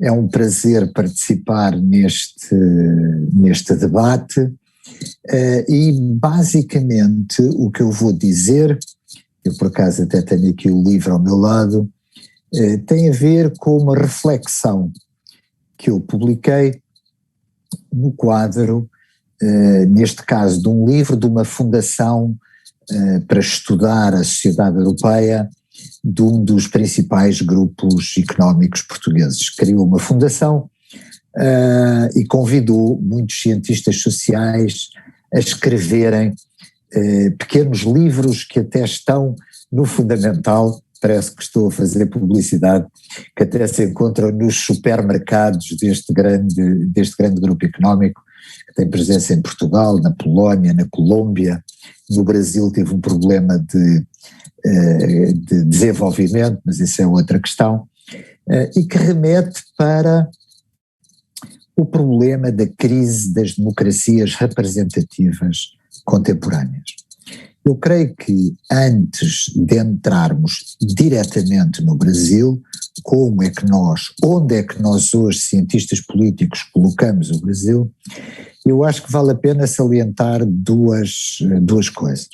É um prazer participar neste debate e basicamente o que eu vou dizer, eu por acaso até tenho aqui o livro ao meu lado, tem a ver com uma reflexão que eu publiquei no quadro, neste caso de um livro de uma fundação para estudar a sociedade europeia de um dos principais grupos económicos portugueses. Criou uma fundação e convidou muitos cientistas sociais a escreverem pequenos livros que até estão no Fundamental, parece que estou a fazer publicidade, que até se encontram nos supermercados deste grande grupo económico, que tem presença em Portugal, na Polónia, na Colômbia. No Brasil teve um problema de desenvolvimento, mas isso é outra questão, e que remete para o problema da crise das democracias representativas contemporâneas. Eu creio que antes de entrarmos diretamente no Brasil, onde é que nós hoje, cientistas políticos, colocamos o Brasil, eu acho que vale a pena salientar duas coisas.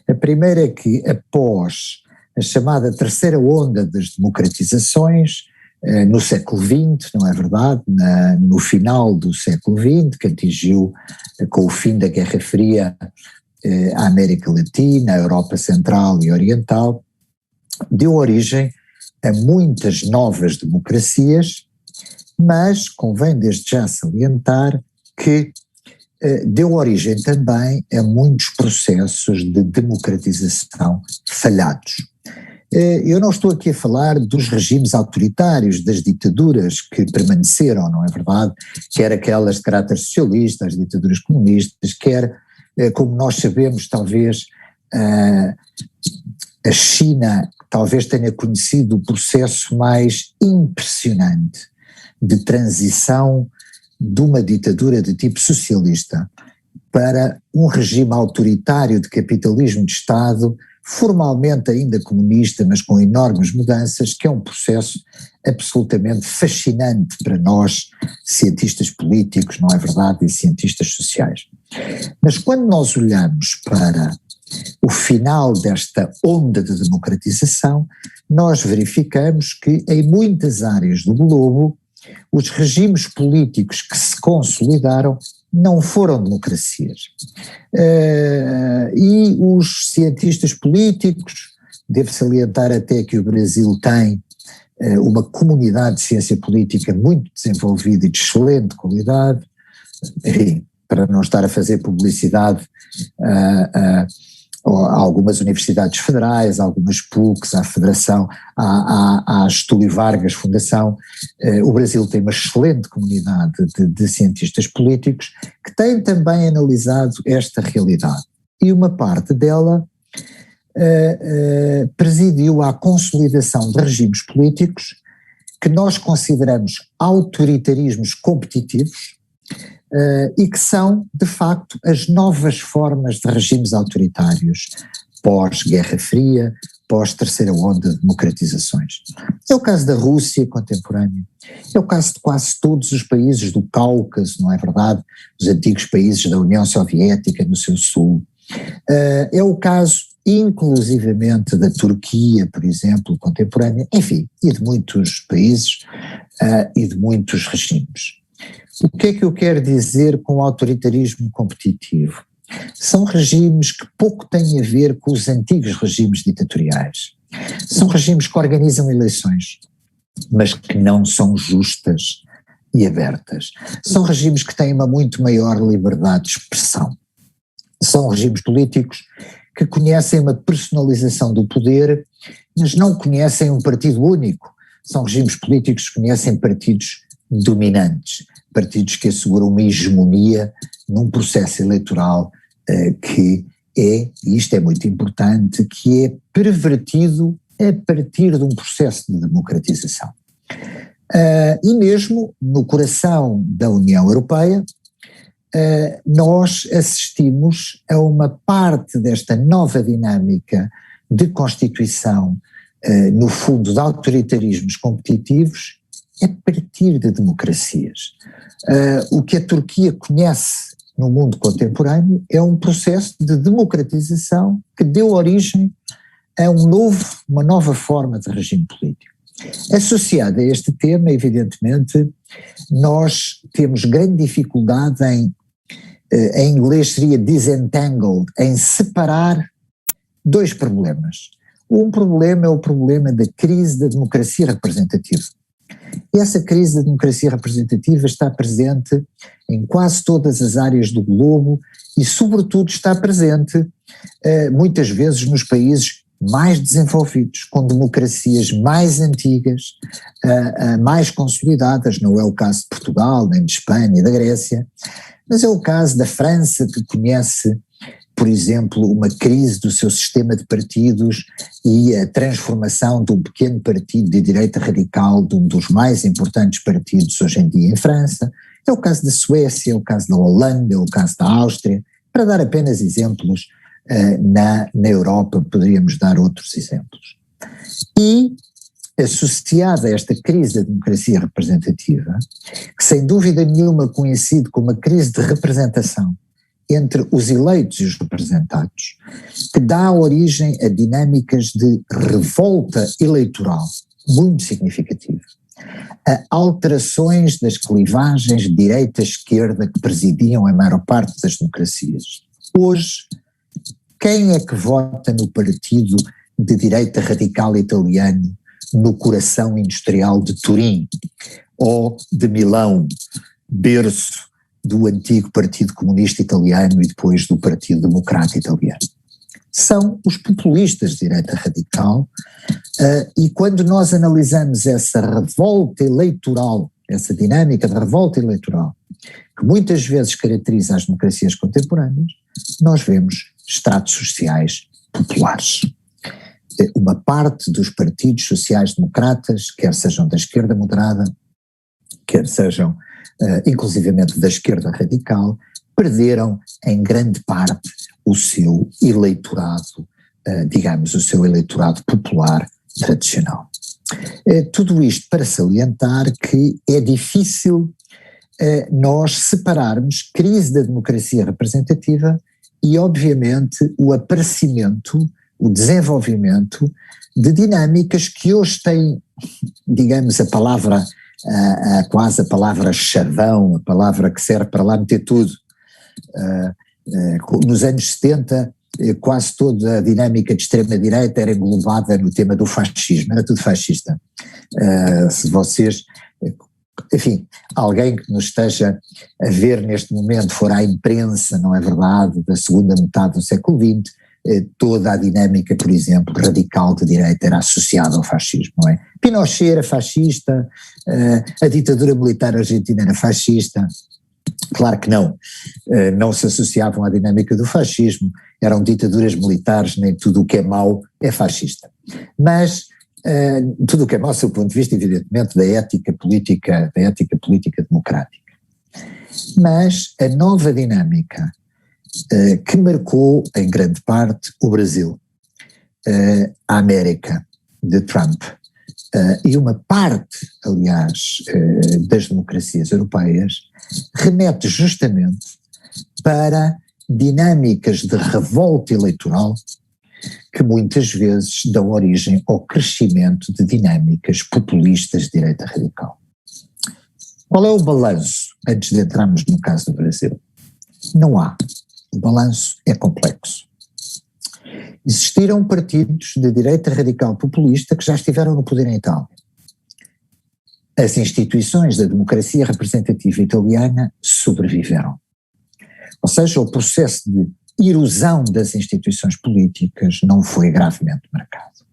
A primeira é que após a chamada terceira onda das democratizações, no século XX, não é verdade? No final do século XX, que atingiu com o fim da Guerra Fria a América Latina, a Europa Central e Oriental, deu origem a muitas novas democracias, mas convém desde já salientar que deu origem também a muitos processos de democratização falhados. Eu não estou aqui a falar dos regimes autoritários, das ditaduras que permaneceram, não é verdade? Quer aquelas de caráter socialista, as ditaduras comunistas, quer, como nós sabemos, talvez a China talvez tenha conhecido o processo mais impressionante de transição de uma ditadura de tipo socialista para um regime autoritário de capitalismo de Estado, formalmente ainda comunista, mas com enormes mudanças, que é um processo absolutamente fascinante para nós, cientistas políticos, não é verdade, e cientistas sociais. Mas quando nós olhamos para o final desta onda de democratização, nós verificamos que em muitas áreas do globo os regimes políticos que se consolidaram não foram democracias. E os cientistas políticos, devo salientar até que o Brasil tem uma comunidade de ciência política muito desenvolvida e de excelente qualidade, enfim, para não estar a fazer publicidade a algumas universidades federais, algumas PUCs, à Federação, à Getúlio Vargas Fundação. O Brasil tem uma excelente comunidade de cientistas políticos que têm também analisado esta realidade. E uma parte dela presidiu à consolidação de regimes políticos que nós consideramos autoritarismos competitivos, e que são, de facto, as novas formas de regimes autoritários pós-Guerra Fria, pós-terceira onda de democratizações. É o caso da Rússia contemporânea, é o caso de quase todos os países do Cáucaso, não é verdade? Os antigos países da União Soviética no seu sul. É o caso, inclusivamente, da Turquia, por exemplo, contemporânea, enfim, e de muitos países e de muitos regimes. O que é que eu quero dizer com o autoritarismo competitivo? São regimes que pouco têm a ver com os antigos regimes ditatoriais. São regimes que organizam eleições, mas que não são justas e abertas. São regimes que têm uma muito maior liberdade de expressão. São regimes políticos que conhecem uma personalização do poder, mas não conhecem um partido único. São regimes políticos que conhecem partidos dominantes, partidos que asseguram uma hegemonia num processo eleitoral que é, e isto é muito importante, que é pervertido a partir de um processo de democratização. E mesmo no coração da União Europeia, nós assistimos a uma parte desta nova dinâmica de constituição, no fundo, de autoritarismos competitivos, a partir de democracias. O que a Turquia conhece no mundo contemporâneo é um processo de democratização que deu origem a uma nova forma de regime político. Associado a este tema, evidentemente, nós temos grande dificuldade em inglês seria disentangled, em separar dois problemas. Um problema é o problema da crise da democracia representativa. E essa crise da democracia representativa está presente em quase todas as áreas do globo e, sobretudo, está presente muitas vezes nos países mais desenvolvidos, com democracias mais antigas, mais consolidadas. Não é o caso de Portugal, nem de Espanha, da Grécia, mas é o caso da França, que conhece, por exemplo, uma crise do seu sistema de partidos e a transformação de um pequeno partido de direita radical de um dos mais importantes partidos hoje em dia em França. É o caso da Suécia, é o caso da Holanda, é o caso da Áustria. Para dar apenas exemplos, na Europa poderíamos dar outros exemplos. E, associada a esta crise da democracia representativa, que sem dúvida nenhuma coincide com uma crise de representação entre os eleitos e os representados, que dá origem a dinâmicas de revolta eleitoral muito significativa, a alterações das clivagens direita-esquerda que presidiam a maior parte das democracias. Hoje, quem é que vota no partido de direita radical italiano no coração industrial de Turim ou de Milão, berço do antigo Partido Comunista Italiano e depois do Partido Democrata Italiano? São os populistas de direita radical, e quando nós analisamos essa revolta eleitoral, essa dinâmica de revolta eleitoral, que muitas vezes caracteriza as democracias contemporâneas, nós vemos estratos sociais populares. Uma parte dos partidos sociais-democratas, quer sejam da esquerda moderada, quer sejam inclusivamente da esquerda radical, perderam em grande parte o seu eleitorado, digamos, o seu eleitorado popular tradicional. Tudo isto para salientar que é difícil nós separarmos crise da democracia representativa e, obviamente, o aparecimento, o desenvolvimento de dinâmicas que hoje têm, digamos, a palavra, quase a palavra chavão, a palavra que serve para lá meter tudo. Nos anos 70, quase toda a dinâmica de extrema-direita era englobada no tema do fascismo, era tudo fascista. Se vocês, enfim, alguém que nos esteja a ver neste momento for à imprensa, não é verdade, da segunda metade do século XX, toda a dinâmica, por exemplo, radical de direita era associada ao fascismo, não é? Pinochet era fascista, a ditadura militar argentina era fascista. Claro que não, não se associavam à dinâmica do fascismo, eram ditaduras militares, nem tudo o que é mau é fascista. Mas tudo o que é mau, do seu ponto de vista, evidentemente, da ética política democrática. Mas a nova dinâmica que marcou em grande parte o Brasil, a América de Trump e uma parte, aliás, das democracias europeias, remete justamente para dinâmicas de revolta eleitoral que muitas vezes dão origem ao crescimento de dinâmicas populistas de direita radical. Qual é o balanço, antes de entrarmos no caso do Brasil? Não há. O balanço é complexo. Existiram partidos de direita radical populista que já estiveram no poder em Itália. As instituições da democracia representativa italiana sobreviveram. Ou seja, o processo de erosão das instituições políticas não foi gravemente marcado.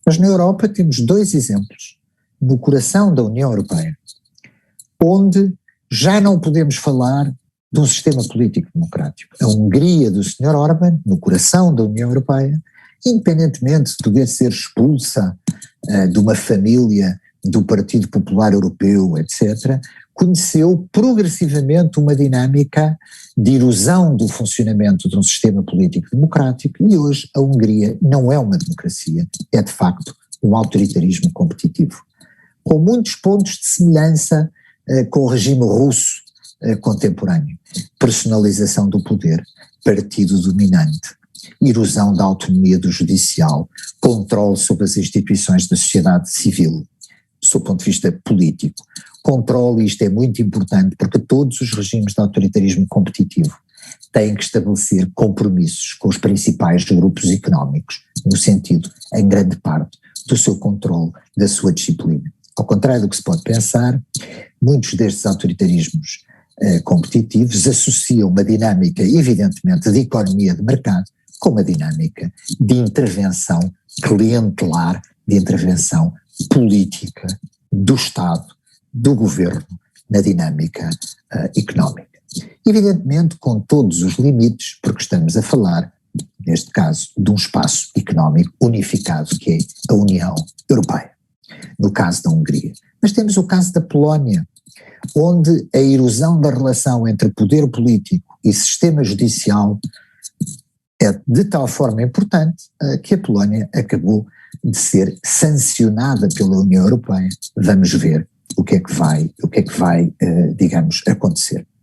Mas na Europa temos dois exemplos, no coração da União Europeia, onde já não podemos falar de um sistema político democrático. A Hungria do Sr. Orbán, no coração da União Europeia, independentemente de poder ser expulsa de uma família do Partido Popular Europeu, etc., conheceu progressivamente uma dinâmica de erosão do funcionamento de um sistema político democrático e hoje a Hungria não é uma democracia, é de facto um autoritarismo competitivo. com muitos pontos de semelhança com o regime russo contemporâneo. Personalização do poder, partido dominante, erosão da autonomia do judicial, controle sobre as instituições da sociedade civil, do ponto de vista político. Controle, isto é muito importante, porque todos os regimes de autoritarismo competitivo têm que estabelecer compromissos com os principais grupos económicos, no sentido, em grande parte, do seu controle, da sua disciplina. Ao contrário do que se pode pensar, muitos destes autoritarismos competitivos associam uma dinâmica, evidentemente, de economia de mercado com uma dinâmica de intervenção clientelar, de intervenção política do Estado, do governo, na dinâmica económica. Evidentemente, com todos os limites, porque estamos a falar, neste caso, de um espaço económico unificado, que é a União Europeia, no caso da Hungria. Mas temos o caso da Polónia, onde a erosão da relação entre poder político e sistema judicial é de tal forma importante que a Polónia acabou de ser sancionada pela União Europeia. Vamos ver o que é que vai, digamos, acontecer.